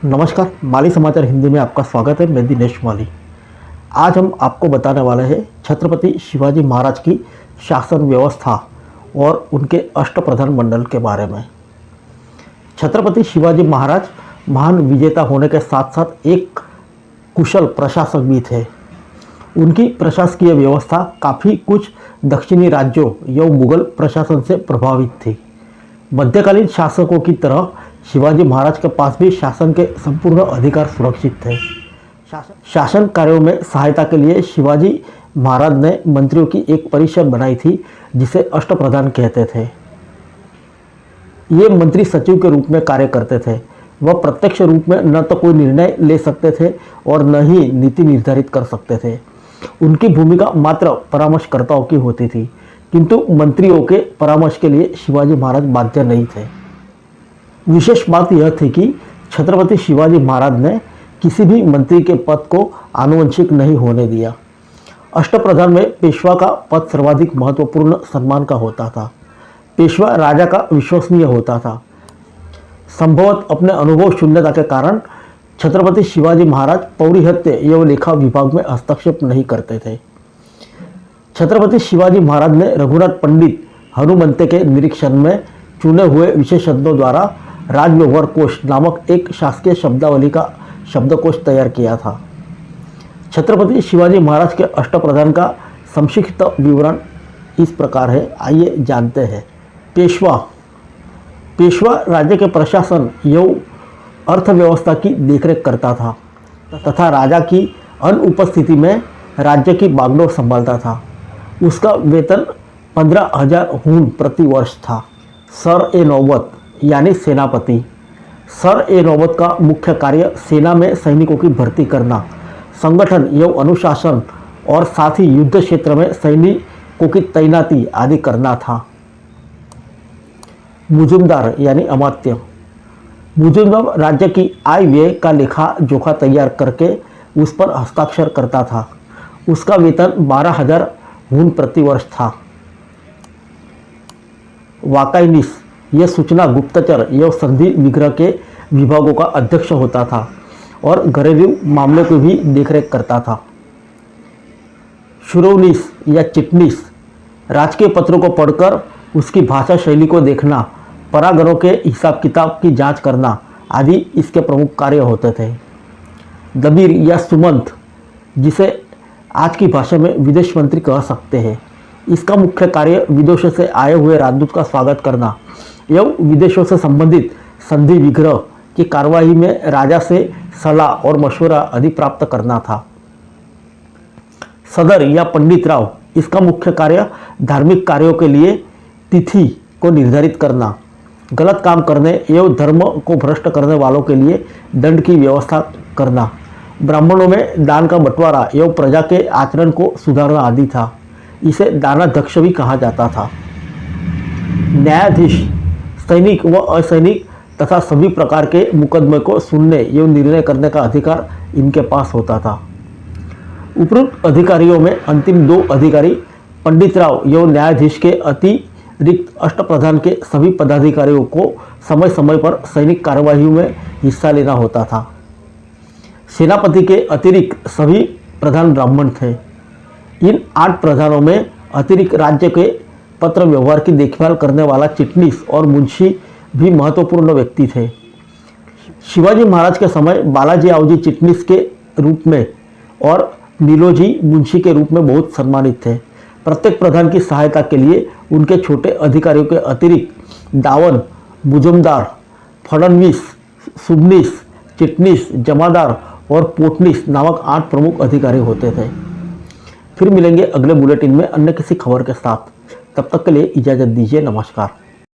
नमस्कार, माली समाचार हिंदी में आपका स्वागत है। मैं दिनेश माली। आज हम आपको बताने वाले हैं छत्रपति शिवाजी महाराज की शासन व्यवस्था और उनके अष्टप्रधान मंडल के बारे में। छत्रपति शिवाजी महाराज महान विजेता होने के साथ साथ एक कुशल प्रशासक भी थे। उनकी प्रशासकीय व्यवस्था काफ़ी कुछ दक्षिणी राज्यों या मुगल प्रशासन से प्रभावित थी। मध्यकालीन शासकों की तरह शिवाजी महाराज के पास भी शासन के संपूर्ण अधिकार सुरक्षित थे। शासन कार्यों में सहायता के लिए शिवाजी महाराज ने मंत्रियों की एक परिषद बनाई थी जिसे अष्टप्रधान कहते थे। ये मंत्री सचिव के रूप में कार्य करते थे। वह प्रत्यक्ष रूप में न तो कोई निर्णय ले सकते थे और न ही नीति निर्धारित कर सकते थे। उनकी भूमिका मात्र परामर्शकर्ताओं की होती थी, किंतु मंत्रियों के परामर्श के लिए शिवाजी महाराज बाध्य नहीं थे। विशेष बात यह थी कि छत्रपति शिवाजी महाराज ने किसी भी मंत्री के पद को आनुवंशिक नहीं होने दिया। अष्टप्रधान में पेशवा का पद सर्वाधिक महत्वपूर्ण सम्मान का होता था। पेशवा राजा का विश्वसनीय होता था। संभवतः अपने अनुभव शून्यता के कारण छत्रपति शिवाजी महाराज पौरोहित्य एवं लेखा विभाग में हस्तक्षेप नहीं करते थे। छत्रपति शिवाजी महाराज ने रघुनाथ पंडित हनुमंते के निरीक्षण में चुने हुए विशेषज्ञों द्वारा राजव्यवहार कोश नामक एक शासकीय शब्दावली का शब्दकोश तैयार किया था। छत्रपति शिवाजी महाराज के अष्टप्रधान का संक्षिप्त विवरण इस प्रकार है, आइए जानते हैं। पेशवा राज्य के प्रशासन एवं अर्थव्यवस्था की देखरेख करता था तथा राजा की अनुपस्थिति में राज्य की बागडोर संभालता था। उसका वेतन 15,000 हून प्रति वर्ष था। सर-ए-नौबत यानी सेनापति। सर-ए-नौबत का मुख्य कार्य सेना में सैनिकों की भर्ती करना, संगठन एवं अनुशासन और साथ ही युद्ध क्षेत्र में सैनिकों की तैनाती आदि करना था। मुजुमदार यानी अमात्य। मुजुमदार राज्य की आय व्यय का लेखा जोखा तैयार करके उस पर हस्ताक्षर करता था। उसका वेतन 12,000 हून प्रति वर्ष था। वाकाईनिस यह सूचना गुप्तचर एवं संधि निग्रह के विभागों का अध्यक्ष होता था और घरेलू मामलों की भी देखरेख करता था। शुरोनिस या चिटनिस राजकीय पत्रों को पढ़कर उसकी भाषा शैली को देखना, परागणों के हिसाब किताब की जांच करना आदि इसके प्रमुख कार्य होते थे। दबीर या सुमंत, जिसे आज की भाषा में विदेश मंत्री कह सकते हैं, इसका मुख्य कार्य विदेशों से आए हुए राजदूत का स्वागत करना एवं विदेशों से संबंधित संधि विग्रह की कार्यवाही में राजा से सलाह और मशवरा आदि प्राप्त करना था। सदर या पंडित राव, इसका मुख्य कार्य धार्मिक कार्यों के लिए तिथि को निर्धारित करना, गलत काम करने एवं धर्म को भ्रष्ट करने वालों के लिए दंड की व्यवस्था करना, ब्राह्मणों में दान का बंटवारा एवं प्रजा के आचरण को सुधारना आदि था। इसे दानाध्यक्ष भी कहा जाता था। न्यायाधीश सैनिक व असैनिक तथा सभी प्रकार के मुकदमे को सुनने एवं निर्णय करने का अधिकार इनके पास होता था। उपरोक्त अधिकारियों में अंतिम 2 अधिकारी पंडित राव एवं न्यायाधीश के अतिरिक्त अष्टप्रधान के सभी पदाधिकारियों को समय समय पर सैनिक कार्यवाही में हिस्सा लेना होता था। सेनापति के अतिरिक्त सभी प्रधान ब्राह्मण थे। इन 8 प्रधानों में अतिरिक्त राज्य के पत्र व्यवहार की देखभाल करने वाला चिटनिस और मुंशी भी महत्वपूर्ण व्यक्ति थे। शिवाजी महाराज के समय बालाजी आवजी चिटनिस के रूप में और नीलोजी मुंशी के रूप में बहुत सम्मानित थे। प्रत्येक प्रधान की सहायता के लिए उनके छोटे अधिकारियों के अतिरिक्त दावन, मुजुमदार, फड़नवीस, सुबनीस, चिटनिस, जमादार और पोटनीस नामक 8 प्रमुख अधिकारी होते थे। फिर मिलेंगे अगले बुलेटिन में अन्य किसी खबर के साथ। तब तक के लिए इजाज़त दीजिए। नमस्कार।